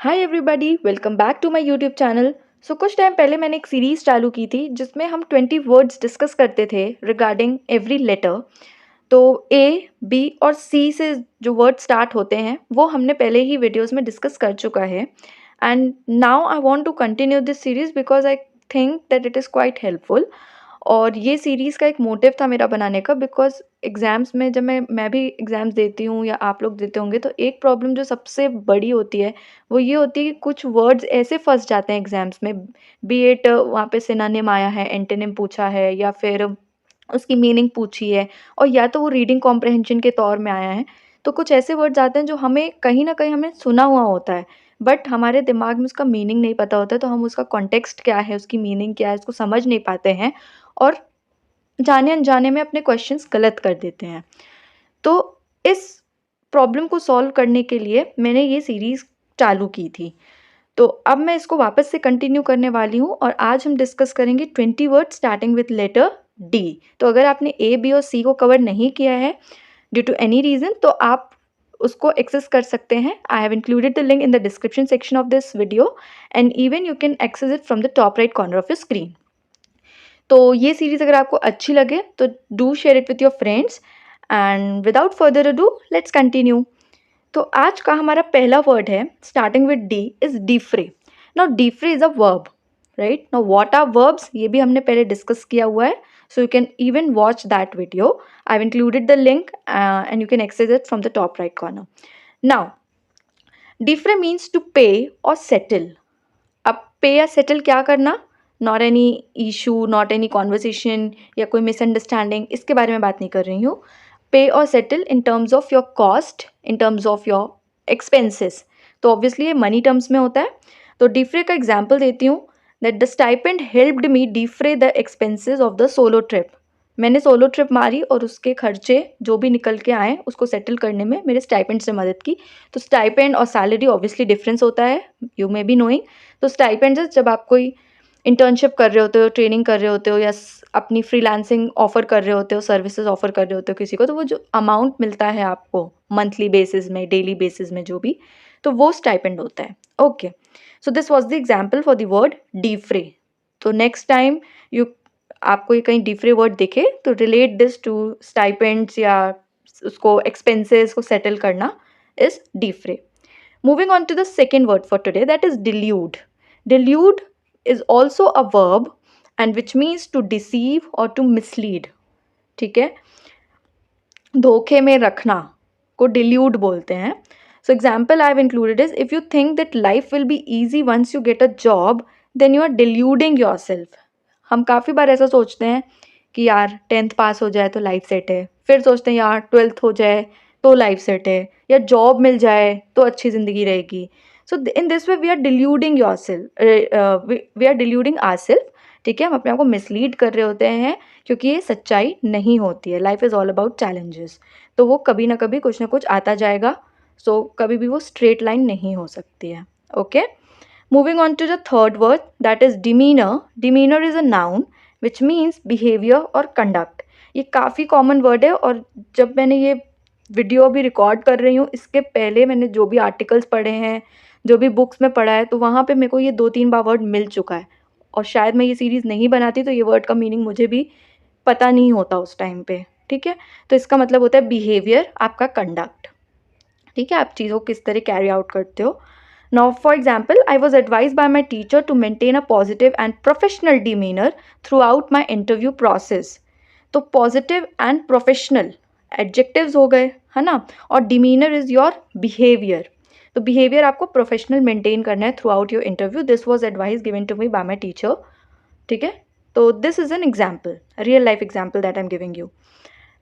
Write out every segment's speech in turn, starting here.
Hi everybody, welcome back to my YouTube channel. So कुछ time पहले मैंने एक सीरीज़ चालू की थी जिसमें हम 20 वर्ड्स डिस्कस करते थे रिगार्डिंग एवरी लेटर। तो ए, बी और सी से जो वर्ड स्टार्ट होते हैं वो हमने पहले ही वीडियोस में डिस्कस कर चुका है। And now I want to continue this series because I think that it is quite helpful. और ये सीरीज़ का एक मोटिव था मेरा बनाने का बिकॉज़ एग्ज़ाम्स में जब मैं भी एग्ज़ाम्स देती हूँ या आप लोग देते होंगे तो एक प्रॉब्लम जो सबसे बड़ी होती है वो ये होती है कि कुछ वर्ड्स ऐसे फँस जाते हैं एग्ज़ाम्स में, बी इट वहाँ पे सिनोनिम आया है, एंटोनिम पूछा है या फिर उसकी मीनिंग पूछी है और या तो वो रीडिंग कॉम्प्रिहेंशन के तौर में आया है। तो कुछ ऐसे वर्ड्स आते हैं जो हमें कहीं न कहीं हमने सुना हुआ होता है, बट हमारे दिमाग में उसका मीनिंग नहीं पता होता है, तो हम उसका कॉन्टेक्स्ट क्या है, उसकी मीनिंग क्या है, इसको समझ नहीं पाते हैं और जाने-अनजाने में अपने क्वेश्चंस गलत कर देते हैं। तो इस प्रॉब्लम को सॉल्व करने के लिए मैंने ये सीरीज़ चालू की थी। तो अब मैं इसको वापस से कंटिन्यू करने वाली हूँ और आज हम डिस्कस करेंगे 20 word starting with letter D. तो अगर आपने ए, बी और सी को कवर नहीं किया है ड्यू टू एनी रीज़न तो आप उसको एक्सेस कर सकते हैं। I have included the link in the description section of this video and even you can access it from the top right corner of your screen. तो ये series अगर आपको अच्छी लगे तो do share it with your friends and without further ado let's continue. तो आज का हमारा पहला वर्ड है starting with D is defray. Now defray is a verb, right? Now what are verbs ये भी हमने पहले डिस्कस किया हुआ है, so you can even watch that video. I have included the link and you can access it from the top right corner. Now defray means to pay और settle. अब pay या सेटल क्या करना, not any issue, not any conversation या कोई misunderstanding, इसके बारे में बात नहीं कर रही हूँ। पे और settle in terms of your cost, in terms of your expenses. तो ऑब्वियसली ये मनी टर्म्स में होता है। तो डिफ्रे का एग्जाम्पल देती हूँ that the stipend helped me defray the expenses of the solo trip. मैंने सोलो ट्रिप मारी और उसके खर्चे जो भी निकल के आए उसको सेटल करने में मेरे स्टाइपेंड से मदद की। तो स्टाइपेंड और सैलरी ऑब्वियसली डिफरेंस होता है, यू मे बी नोइंग। तो स्टाइपेंड जब आप कोई इंटर्नशिप कर रहे होते हो, ट्रेनिंग कर रहे होते हो या अपनी फ्रीलांसिंग ऑफर कर रहे होते हो, सर्विसेज ऑफर कर रहे होते हो किसी को, तो वो जो अमाउंट मिलता है आपको मंथली बेसिस में, डेली बेसिस में जो भी, तो वो स्टाइपेंड होता है। Okay, so this was the example for the word defray. तो नेक्स्ट टाइम यू आपको ये कहीं डिफ्रे वर्ड दिखे तो रिलेट दिस टू स्टाइपेंड्स या उसको एक्सपेंसेस को सेटल करना is डिफ्रे। Moving on to the second word for today, that is delude. Delude is also a verb and which means to deceive or to mislead. ठीक है, धोखे में रखना को delude बोलते हैं. So example I have included is if you think that life will be easy once you get a job, then you are deluding yourself. हम काफ़ी बार ऐसा सोचते हैं कि यार 10th पास हो जाए तो लाइफ सेट है, फिर सोचते हैं यार 12th हो जाए तो लाइफ सेट है, या जॉब मिल जाए तो अच्छी ज़िंदगी रहेगी. So in this way we are deluding your self, we are deluding our self. ठीक है, हम अपने आप को मिसलीड कर रहे होते हैं क्योंकि ये सच्चाई नहीं होती है. Life is all about challenges, तो वो कभी ना कभी कुछ ना कुछ आता जाएगा. सो कभी भी वो स्ट्रेट लाइन नहीं हो सकती है. Okay, moving on to the third word that is demeanour. Demeanour is a noun which means behaviour और कंडक्ट. ये काफ़ी कॉमन वर्ड है और जब मैंने ये वीडियो अभी रिकॉर्ड कर रही हूँ इसके पहले मैंने जो भी आर्टिकल्स पढ़े हैं, जो भी बुक्स में पढ़ा है, तो वहाँ पे मेरे को ये 2-3 बार वर्ड मिल चुका है और शायद मैं ये सीरीज़ नहीं बनाती तो ये वर्ड का मीनिंग मुझे भी पता नहीं होता उस टाइम पे. ठीक है, तो इसका मतलब होता है बिहेवियर, आपका कंडक्ट. ठीक है, आप चीज़ों को किस तरह कैरी आउट करते हो. Now for example, I was advise by my teacher to maintain a positive and professional demeanour throughout my interview process. तो पॉजिटिव एंड प्रोफेशनल एडजेक्टिव्स हो गए, है ना, और डिमीनर इज़ योर बिहेवियर. तो behaviour आपको प्रोफेशनल मेंटेन करना है throughout your interview. This was advice given to me by my teacher. ठीक है, तो this is an example, real life example that I am giving you.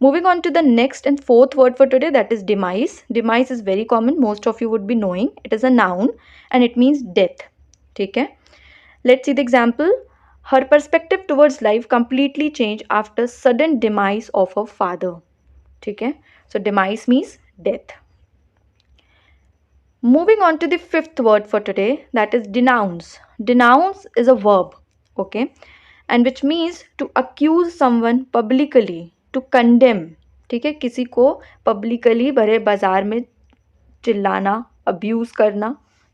Moving on to the next and fourth word for today, that is demise. Demise is very common, most of you would be knowing. It is a noun and it means death. ठीक है, let's see the example. Her perspective towards life completely changed after sudden demise of her father. ठीक है, so demise means death. Moving on to the fifth word for today, that is denounce. Denounce is a verb, okay, and which means to accuse someone publicly, to condemn. ठीक है, किसी को publicly बड़े बाजार में चिल्लाना, अब्यूज़ करना,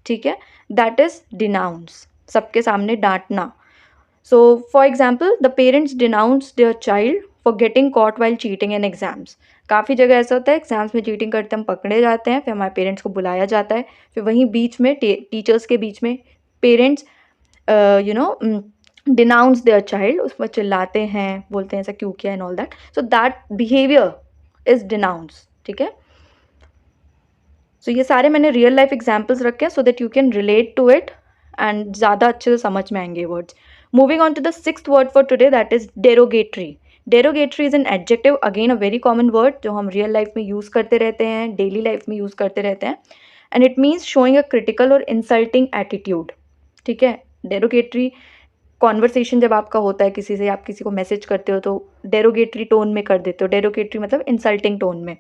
ठीक है, दैट इज डिनाउंस, सबके सामने डांटना. So for example the parents denounce their child for getting caught while cheating in exams. काफ़ी जगह ऐसा होता है एग्जाम्स में चीटिंग करते हम पकड़े जाते हैं, फिर हमारे पेरेंट्स को बुलाया जाता है, फिर वहीं बीच में टीचर्स के बीच में पेरेंट्स डिनाउंस देयर चाइल्ड, उसमें चिल्लाते हैं, बोलते हैं ऐसा क्यों किया and all that. So that behaviour is denounce. ठीक है, सो ये सारे मैंने रियल लाइफ एग्जाम्पल्स रखे हैं so that you can relate to it and ज़्यादा अच्छे से समझ में आएंगे words. Moving on to the sixth word for today, that is derogatory. Derogatory is an adjective, again a very common word जो हम रियल लाइफ में use करते रहते हैं, डेली लाइफ में यूज़ करते रहते हैं. And it means showing a critical और इंसल्टिंग एटीट्यूड. ठीक है, डेरोगेटरी कॉन्वर्सेशन जब आपका होता है किसी से, आप किसी को मैसेज करते हो तो डेरोगेटरी टोन में कर देते हो. डेरोगेटरी मतलब इंसल्टिंग टोन में.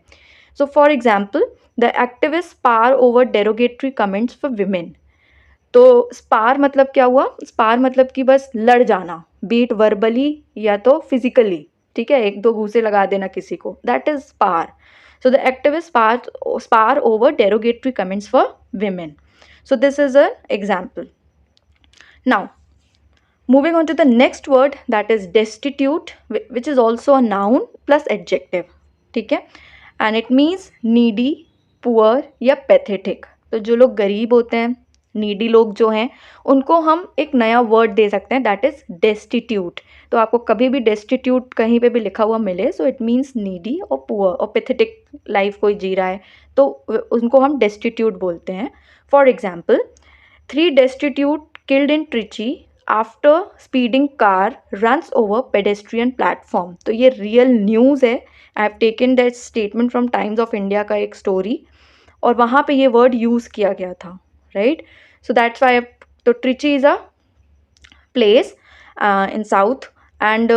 सो for example the activist spar over derogatory comments for women. तो स्पार मतलब क्या हुआ? स्पार मतलब कि बस लड़ जाना, बीट वर्बली या तो फिजिकली. ठीक है, एक दो घूसे लगा देना किसी को, that is spar. So the activist spar over derogatory comments for women. So this is a example. Now moving on to the next word, that is destitute, which is also a noun plus adjective. ठीक है, and it means needy, poor या pathetic. तो जो लोग गरीब होते हैं, needy लोग जो हैं, उनको हम एक नया वर्ड दे सकते हैं, दैट इज destitute. तो आपको कभी भी destitute कहीं पे भी लिखा हुआ मिले, सो इट मीन्स नीडी और पुअर और पेथेटिक लाइफ कोई जी रहा है, तो उनको हम destitute बोलते हैं. For example 3 destitute killed in Trichy after speeding car runs over pedestrian platform. तो ये रियल न्यूज़ है. I have taken that statement from times of India का एक स्टोरी, और वहाँ पे ये वर्ड यूज़ किया गया था, राइट. So that's why. तो Trichy is a place in south, and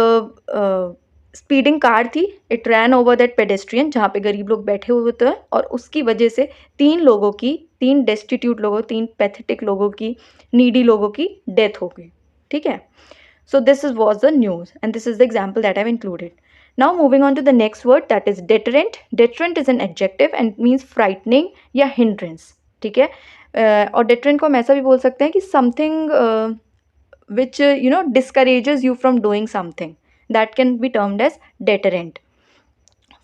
speeding car थी, it ran over that pedestrian जहाँ पे गरीब लोग बैठे हुए होते हैं, और उसकी वजह से 3 डेस्टिट्यूट लोगों, 3 पैथेटिक लोगों की, नीडी लोगों की डेथ हो गई. ठीक है, so this is was the news and this is the example that I have included. Now moving on to the next word, that is deterrent. Deterrent is an adjective and means frightening या hindrance. ठीक है, और deterrent को हम ऐसा भी बोल सकते हैं कि something which discourages you from doing something, that can be termed as deterrent.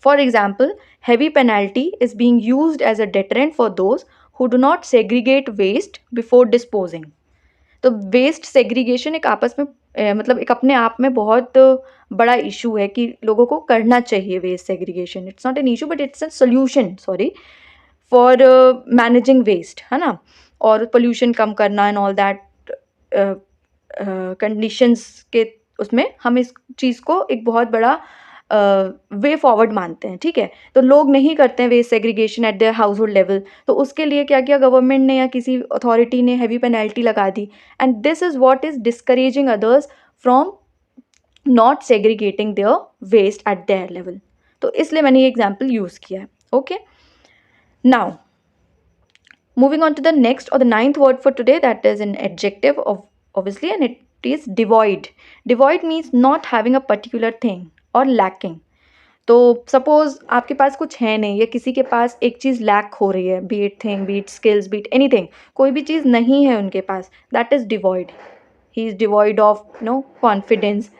For example, heavy penalty is being used as a deterrent for those who do not segregate waste before disposing. तो waste segregation एक आपस में मतलब एक अपने आप में बहुत बड़ा इशू है कि लोगों को करना चाहिए waste segregation. It's not an issue but it's a solution, sorry, for managing waste, है ना, और पोल्यूशन कम करना एंड ऑल दैट कंडीशंस के उसमें हम इस चीज़ को एक बहुत बड़ा वे फॉरवर्ड मानते हैं. ठीक है, तो लोग नहीं करते हैं waste segregation at their household level, तो उसके लिए क्या किया गवर्नमेंट ने या किसी अथॉरिटी ने, हैवी पेनल्टी लगा दी, and this is what is discouraging others from not segregating their waste at their level. तो इसलिए मैंने ये एग्जाम्पल यूज़ किया है. Okay, now moving on to the next or the ninth word for today, that is an adjective of obviously, and it is devoid. Devoid means not having a particular thing or lacking. तो suppose आपके पास कुछ है नहीं, या किसी के पास एक चीज़ lack हो रही है, be it thing, be it skills, be it anything, कोई भी चीज़ नहीं है उनके पास, that is devoid. He is devoid of confidence.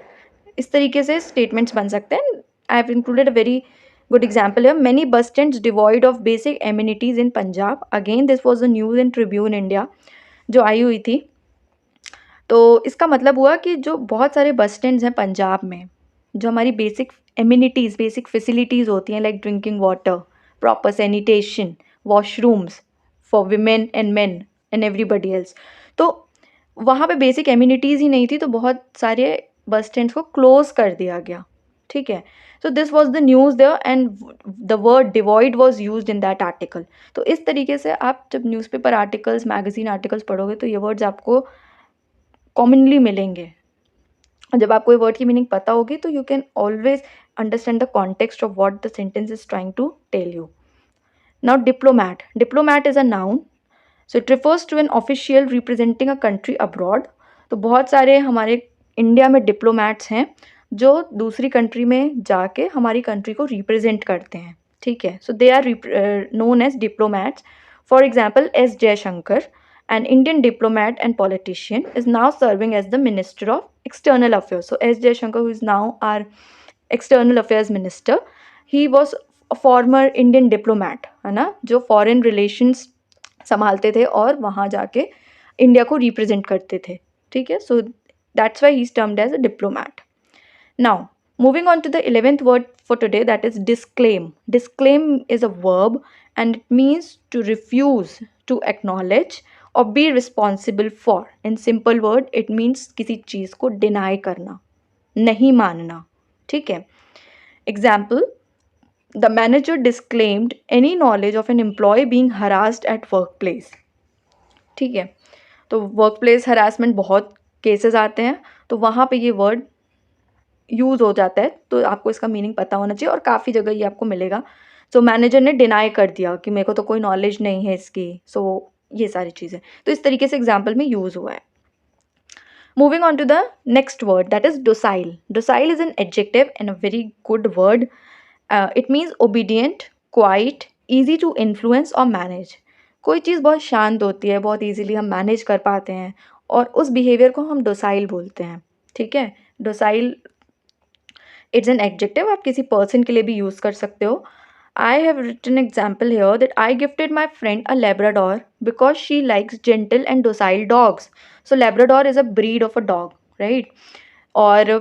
इस तरीके से स्टेटमेंट्स बन सकते हैं. I have included a very good example here. Many bus stands devoid of basic amenities in Punjab. Again, this was the news in Tribune India जो आई हुई थी. तो इसका मतलब हुआ कि जो बहुत सारे बस स्टैंड्स हैं पंजाब में, जो हमारी बेसिक एमिनिटीज़, बेसिक फैसिलिटीज़ होती हैं, like drinking water, proper sanitation, washrooms for women and main and everybody else, तो वहाँ पे बेसिक एमिनिटीज़ ही नहीं थी, तो बहुत सारे बस स्टैंड्स को क्लोज कर दिया गया. ठीक है, so this was the news there and the word devoid was used in that article. तो इस तरीके से आप जब न्यूज़पेपर आर्टिकल्स, मैगजीन आर्टिकल्स पढ़ोगे तो ये वर्ड्स आपको कॉमनली मिलेंगे. और जब आपको ये वर्ड की मीनिंग पता होगी तो you can always understand the context of what the sentence is trying to tell you. Now diplomat. Diplomat is a noun, so it refers to an official representing a country abroad. तो बहुत सारे हमारे India में diplomats हैं जो दूसरी country में जाके हमारी कंट्री को रिप्रेजेंट करते हैं. ठीक है, so they are known as diplomats. For example S Jaishankar an Indian diplomat and politician, is now serving as the Minister of External Affairs. So S. Jaishankar, who is now our External Affairs Minister, he was a former Indian diplomat, है ना, जो foreign relations संभालते थे और वहाँ जाके India को represent करते थे. ठीक है, so that's why he is termed as a diplomat. Now, moving on to the 11th word for today, that is disclaim. Disclaim is a verb and it means to refuse to acknowledge or be responsible for. In simple word, it means किसी चीज़ को deny करना, नहीं मानना. ठीक है. Example, the manager disclaimed any knowledge of an employee being harassed at workplace. ठीक है, तो वर्कप्लेस हरासमेंट बहुत केसेस आते हैं, तो वहाँ पे ये वर्ड यूज़ हो जाता है, तो आपको इसका मीनिंग पता होना चाहिए और काफ़ी जगह ये आपको मिलेगा. सो मैनेजर ने डिनाई कर दिया कि मेरे को तो कोई नॉलेज नहीं है इसकी. सो ये सारी चीज़ें तो इस तरीके से एग्जाम्पल में यूज़ हुआ है. Moving on to the next word, that is docile. Docile is an adjective and a very good word. It means obedient, quiet, easy to influence or manage. कोई चीज़ बहुत शांत होती है, बहुत इजीली हम मैनेज कर पाते हैं और उस बिहेवियर को हम डोसाइल बोलते हैं. ठीक है, डोसाइल इट्स एन एडजेक्टिव. आप किसी पर्सन के लिए भी यूज़ कर सकते हो. I have written example here that I gifted my friend a Labrador because she likes gentle and docile dogs. So Labrador is a breed of a dog, right? और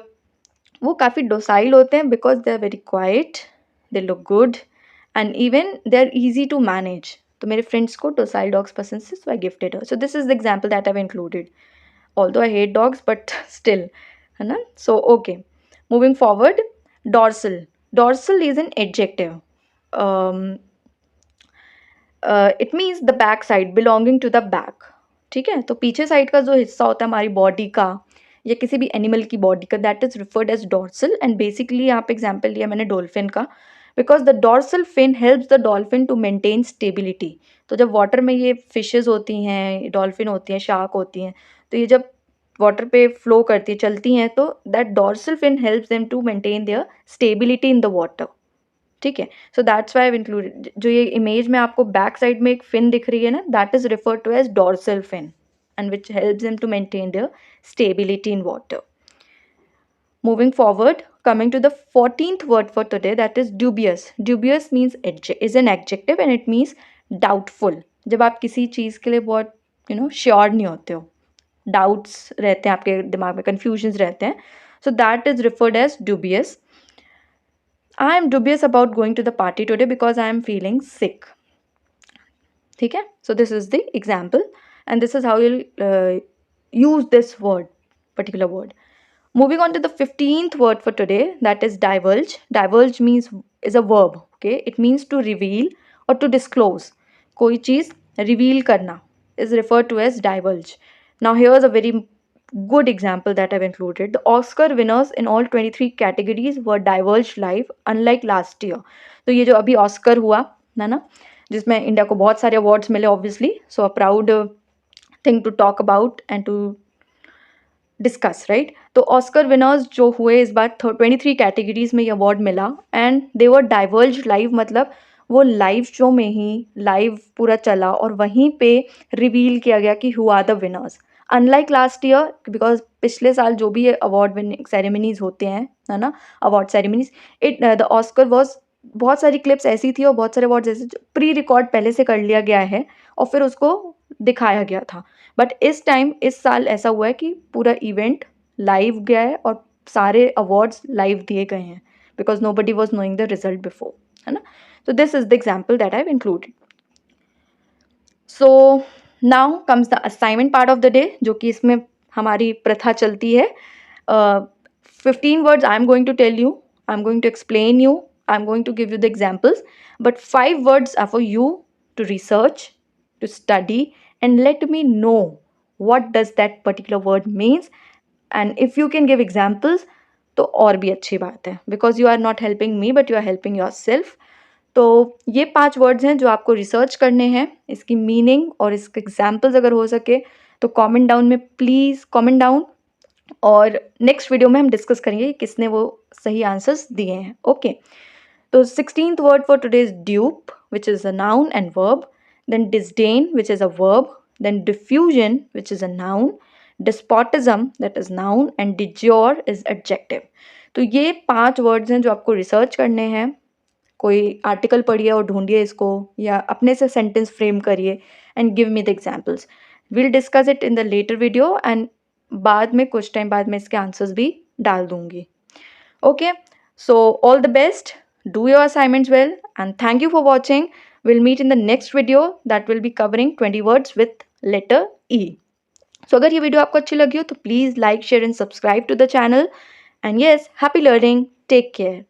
वो काफ़ी docile होते हैं because they are very quiet, they look good and even they are easy to manage. तो मेरे friends को docile dogs पसंद से, so I gifted her. So this is the example that I've included. Although I hate dogs, but still, है ना? So okay, moving forward, dorsal. Dorsal is an adjective. It means the back side, belonging to the back. ठीक है, तो पीछे side का जो हिस्सा होता है हमारी बॉडी का या किसी भी एनिमल की बॉडी का, that is referred as dorsal. And basically यहाँ पे एग्जाम्पल लिया मैंने डॉल्फिन का, because the dorsal fin helps the dolphin to maintain stability. तो जब वाटर में ये फिशेज होती हैं, डॉल्फिन होती हैं, शार्क होती हैं, तो ये जब वाटर पे फ्लो करती है, चलती हैं, तो that dorsal fin helps them to maintain their stability in the water. ठीक है, so that's why I included. जो ये इमेज में आपको बैक साइड में एक फिन दिख रही है ना, that is referred to as dorsal fin and which helps them to maintain their stability in water. Moving forward, coming to the 14th word for today, that is dubious. Dubious means is an adjective and it means doubtful. जब आप किसी चीज़ के लिए बहुत sure नहीं होते हो, doubts रहते हैं आपके दिमाग में, कन्फ्यूजन्स रहते हैं, so that is referred as dubious. I am dubious about going to the party today because I am feeling sick. ठीक है, so this is the example and this is how you'll use this word, particular word. Moving on to the 15th word for today, that is divulge. Divulge means is a verb. Okay, it means to reveal or to disclose. कोई चीज़ reveal करना is referred to as divulge. Now here's a very good example that I've included. The Oscar winners in all 23 categories were divulged live, unlike last year. तो ये जो अभी Oscar हुआ ना, जिसमें India को बहुत सारे अवार्ड्स मिले obviously, so a proud thing to talk about and to discuss, right. तो ऑस्कर विनर्स जो हुए इस बार 23 कैटेगरीज में ये अवार्ड मिला एंड दे वर डाइवर्ज्ड लाइव, मतलब वो लाइव शो में ही लाइव पूरा चला और वहीं पे रिवील किया गया कि who are the winners. Unlike last year, because पिछले साल जो भी अवार्ड विनिंग सेरेमनीज होते हैं, है ना, award ceremonies, the Oscar was, बहुत सारी क्लिप्स ऐसी थी और बहुत सारे अवार्ड्स ऐसे प्री रिकॉर्ड पहले से कर लिया गया है और फिर उसको दिखाया गया था. बट इस टाइम इस साल ऐसा हुआ है कि पूरा इवेंट लाइव गया है और सारे अवार्ड्स लाइव दिए गए हैं because nobody was knowing the result before, है ना. So this is the example that I've included. So now comes the assignment part of the day, जो कि इसमें हमारी प्रथा चलती है. 15 words I'm going to tell you, I'm going to explain you, I'm going to give you the examples, but 5 words are for you to research, to study and let me know what does that particular word means, and if you can give examples तो और भी अच्छी बात है, because you are not helping me but you are helping yourself. तो ये 5 words हैं जो आपको रिसर्च करने हैं, इसकी मीनिंग और इसके एग्जाम्पल्स अगर हो सके तो कमेंट डाउन में प्लीज़ कमेंट डाउन, और नेक्स्ट वीडियो में हम डिस्कस करेंगे किसने वो सही आंसर्स दिए हैं. ओके, तो 16th word for today is dupe, which is a noun and verb. Then disdain, which is a verb. then diffusion, which is a noun, despotism, that is noun, and de jure is adjective. तो ये 5 words हैं जो आपको research करने हैं। कोई article पढ़िए और ढूंढिए इसको, या अपने से सेंटेंस फ्रेम करिए and give me the examples. Will discuss it in the later video, and बाद में कुछ टाइम बाद में इसके आंसर्स भी डाल दूंगी। Okay, so all the best, do your assignments well, and thank you for watching. We'll meet in the next video that will be covering 20 words with letter E. So अगर ये video आपको अच्छी लगी हो तो please like, share and subscribe to the channel, and yes, happy learning, take care.